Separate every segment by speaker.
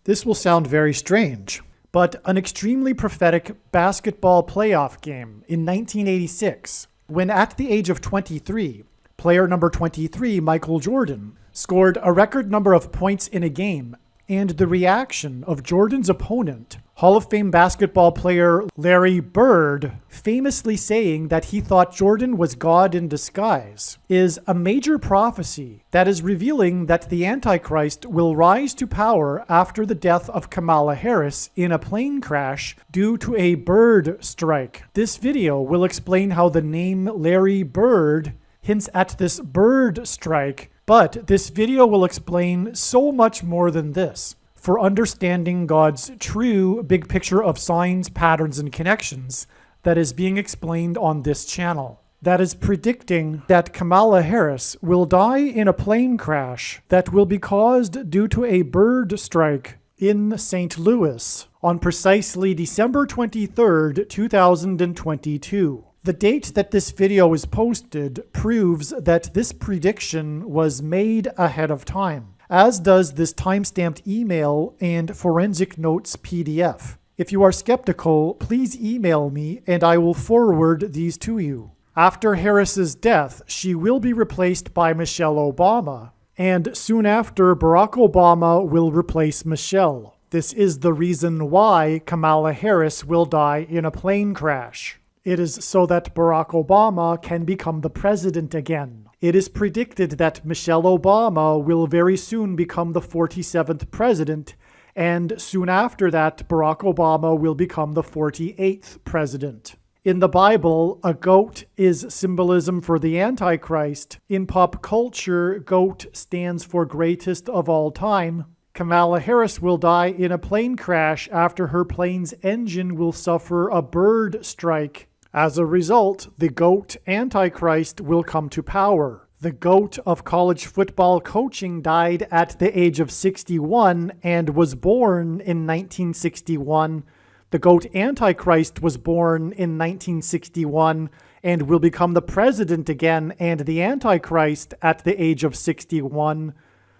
Speaker 1: This will sound very strange, but an extremely prophetic basketball playoff game in 1986, when at the age of 23, player number 23, Michael Jordan, scored a record number of points in a game, and the reaction of Jordan's opponent, Hall of Fame basketball player Larry Bird, famously saying that he thought Jordan was God in disguise, is a major prophecy that is revealing that the Antichrist will rise to power after the death of Kamala Harris in a plane crash due to a bird strike. This video will explain how the name Larry Bird hints at this bird strike, but this video will explain so much more than this. For understanding God's true big picture of signs, patterns, and connections that is being explained on this channel. That is predicting that Kamala Harris will die in a plane crash that will be caused due to a bird strike in St. Louis on precisely December 23rd, 2022. The date that this video is posted proves that this prediction was made ahead of time, as does this timestamped email and forensic notes PDF. If you are skeptical, please email me and I will forward these to you. After Harris's death, she will be replaced by Michelle Obama, and soon after, Barack Obama will replace Michelle. This is the reason why Kamala Harris will die in a plane crash. It is so that Barack Obama can become the president again. It is predicted that Michelle Obama will very soon become the 47th president, and soon after that, Barack Obama will become the 48th president. In the Bible, a goat is symbolism for the Antichrist. In pop culture, GOAT stands for greatest of all time. Kamala Harris will die in a plane crash after her plane's engine will suffer a bird strike. As a result, the GOAT Antichrist will come to power. The GOAT of college football coaching died at the age of 61 and was born in 1961. The GOAT Antichrist was born in 1961 and will become the president again and the Antichrist at the age of 61.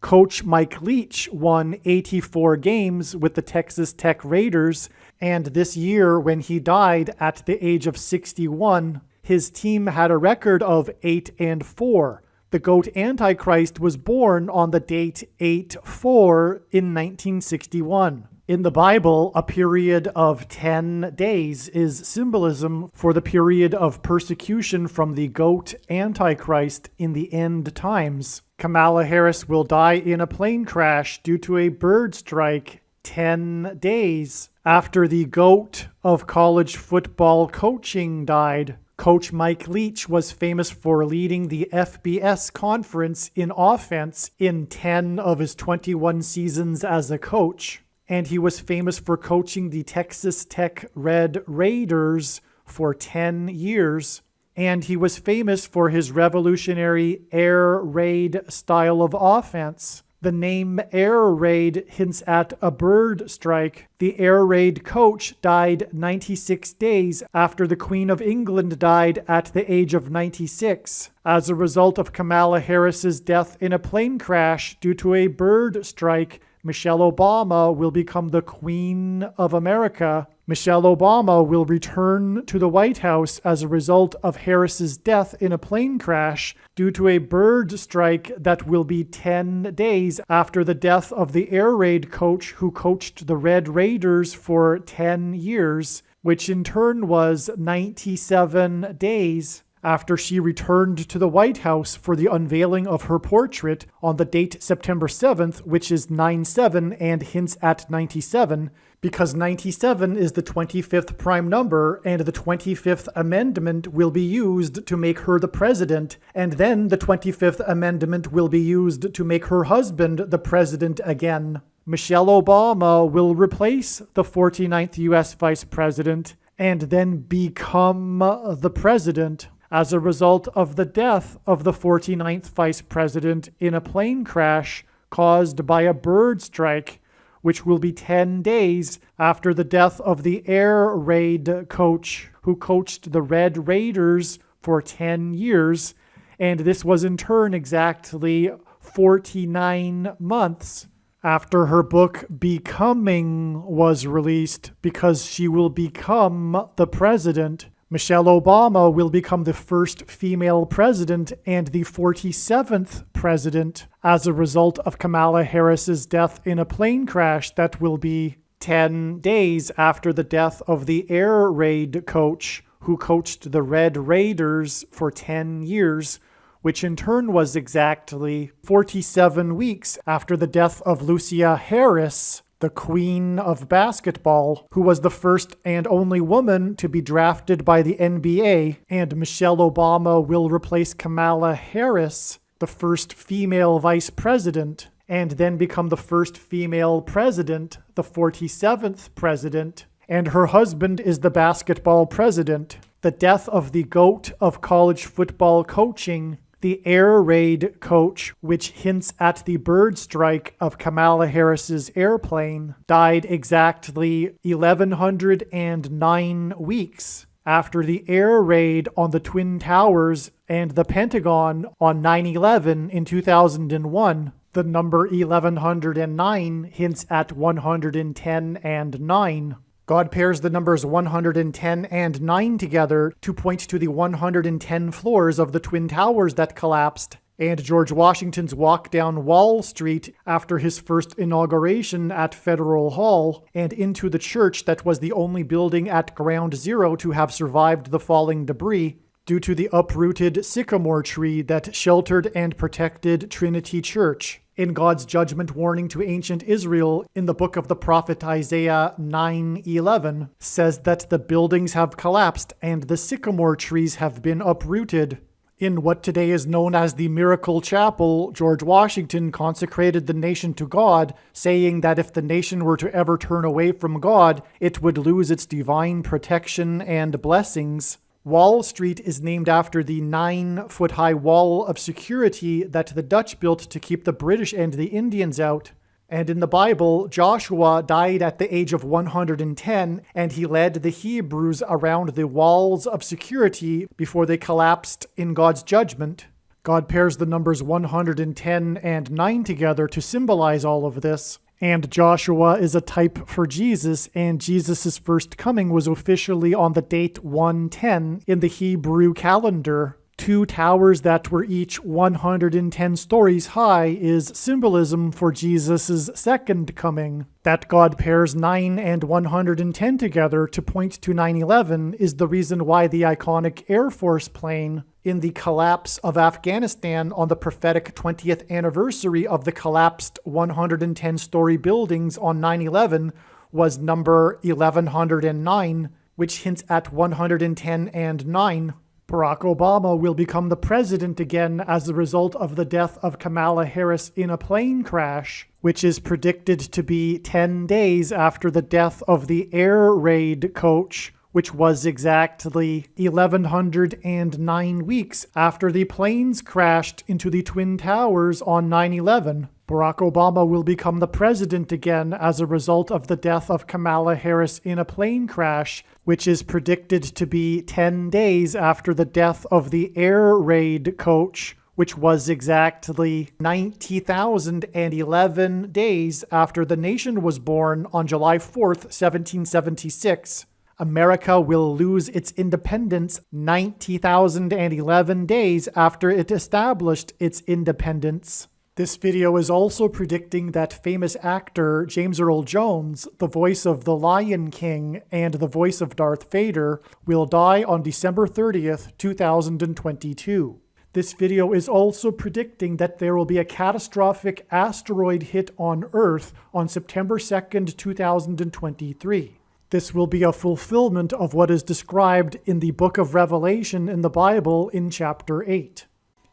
Speaker 1: Coach Mike Leach won 84 games with the Texas Tech Raiders, and this year when he died at the age of 61, his team had a record of 8-4. The GOAT Antichrist was born on the date 8/4 in 1961. In the Bible, a period of 10 days is symbolism for the period of persecution from the GOAT Antichrist in the end times. Kamala Harris will die in a plane crash due to a bird strike 10 days after the GOAT of college football coaching died. Coach Mike Leach was famous for leading the FBS conference in offense in 10 of his 21 seasons as a coach. And he was famous for coaching the Texas Tech Red Raiders for 10 years. And he was famous for his revolutionary air raid style of offense. The name air raid hints at a bird strike. The air raid coach died 96 days after the Queen of England died at the age of 96, as a result of Kamala Harris's death in a plane crash due to a bird strike. Michelle Obama will become the Queen of America. Michelle Obama will return to the White House as a result of Harris's death in a plane crash due to a bird strike that will be 10 days after the death of the air raid coach who coached the Red Raiders for 10 years, which in turn was 97 days after she returned to the White House for the unveiling of her portrait on the date September 7th, which is 9/7 and hints at 97, because 97 is the 25th prime number, and the 25th Amendment will be used to make her the president, and then the 25th Amendment will be used to make her husband the president again. Michelle Obama will replace the 49th U.S. Vice President and then become the president as a result of the death of the 49th Vice President in a plane crash caused by a bird strike, which will be 10 days after the death of the air raid coach who coached the Red Raiders for 10 years, and this was in turn exactly 49 months after her book Becoming was released, because she will become the president. Michelle Obama will become the first female president and the 47th president as a result of Kamala Harris's death in a plane crash that will be 10 days after the death of the air raid coach who coached the Red Raiders for 10 years, which in turn was exactly 47 weeks after the death of Lucia Harris, the queen of basketball, who was the first and only woman to be drafted by the NBA, and Michelle Obama will replace Kamala Harris, the first female vice president, and then become the first female president, the 47th president, and her husband is the basketball president. The death of the GOAT of college football coaching, the air raid coach, which hints at the bird strike of Kamala Harris's airplane, died exactly 1,109 weeks after the air raid on the Twin Towers and the Pentagon on 9/11 in 2001. The number 1109 hints at 110 and 9. God pairs the numbers 110 and 9 together to point to the 110 floors of the Twin Towers that collapsed, and George Washington's walk down Wall Street after his first inauguration at Federal Hall, and into the church that was the only building at Ground Zero to have survived the falling debris, due to the uprooted sycamore tree that sheltered and protected Trinity Church. In God's judgment warning to ancient Israel in the book of the prophet Isaiah 9:11 says that the buildings have collapsed and the sycamore trees have been uprooted. In what today is known as the Miracle Chapel, George Washington consecrated the nation to God, saying that if the nation were to ever turn away from God, it would lose its divine protection and blessings. Wall Street is named after the 9-foot-high wall of security that the Dutch built to keep the British and the Indians out. And in the Bible, Joshua died at the age of 110, and he led the Hebrews around the walls of security before they collapsed in God's judgment. God pairs the numbers 110 and 9 together to symbolize all of this. And Joshua is a type for Jesus, and Jesus' first coming was officially on the date 110 in the Hebrew calendar. 2 towers that were each 110 stories high is symbolism for Jesus' second coming. That God pairs 9 and 110 together to point to 9/11 is the reason why the iconic Air Force plane in the collapse of Afghanistan on the prophetic 20th anniversary of the collapsed 110-story buildings on 9/11 was number 1109, which hints at 110 and 9. Barack Obama will become the president again as a result of the death of Kamala Harris in a plane crash, which is predicted to be 10 days after the death of the air raid coach, which was exactly 1,109 weeks after the planes crashed into the Twin Towers on 9/11. Barack Obama will become the president again as a result of the death of Kamala Harris in a plane crash, which is predicted to be 10 days after the death of the air raid coach, which was exactly 90,011 days after the nation was born on July 4th, 1776. America will lose its independence 90,011 days after it established its independence. This video is also predicting that famous actor James Earl Jones, the voice of the Lion King and the voice of Darth Vader, will die on December 30th, 2022. This video is also predicting that there will be a catastrophic asteroid hit on Earth on September 2nd, 2023. This will be a fulfillment of what is described in the book of Revelation in the Bible in chapter 8.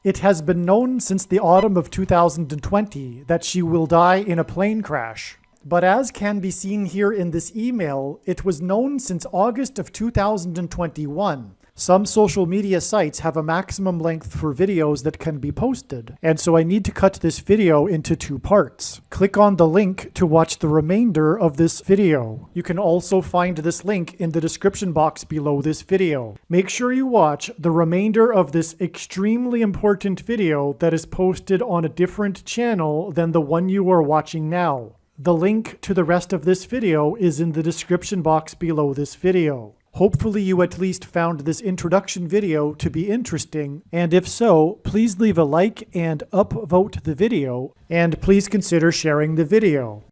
Speaker 1: It has been known since the autumn of 2020 that she will die in a plane crash. But as can be seen here in this email, it was known since August of 2021. Some social media sites have a maximum length for videos that can be posted, and so I need to cut this video into 2 parts. Click on the link to watch the remainder of this video. You can also find this link in the description box below this video. Make sure you watch the remainder of this extremely important video that is posted on a different channel than the one you are watching now. The link to the rest of this video is in the description box below this video. Hopefully you at least found this introduction video to be interesting, and if so, please leave a like and upvote the video, and please consider sharing the video.